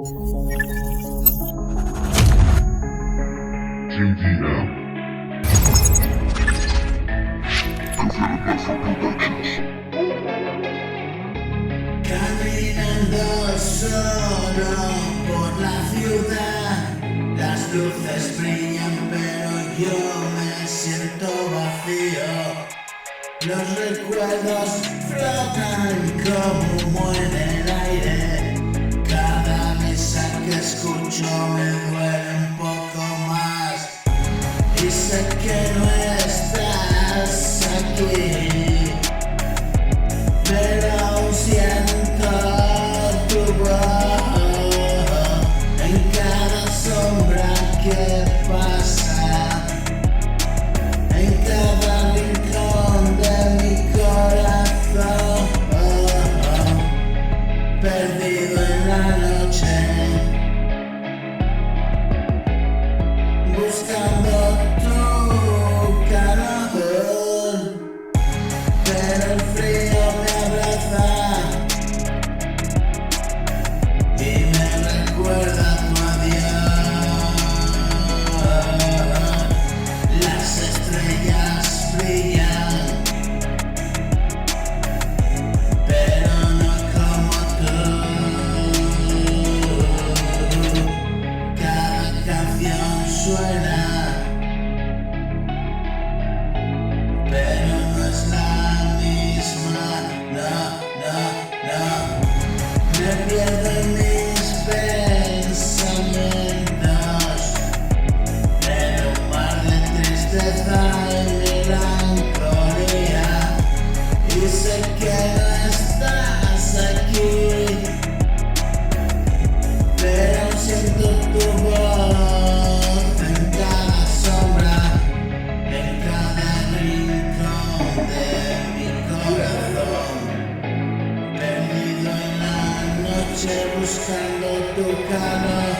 JDM. Caminando solo por la ciudad, las luces brillan pero yo me siento vacío. Los recuerdos flotan como humo en el aire. Cada risa que escucho me duele un poco más. Y sé que no estás aquí, pero aún siento tu voz en cada sombra que pasa, en cada rincón de mi corazón, perdido en la noche, buscando tu calor, pero el frío me abraza y me recuerda tu adiós. Las estrellas brillan, pero no como tú. Cada canción suena, pero no es la misma. No. Me pierdo en mis pensamientos, en un mar de tristeza y melancolía, y sé que no estás aquí, pero siento tu voz en cada sombra, en cada rincón de mi corazón, perdido en la noche buscando tu calor.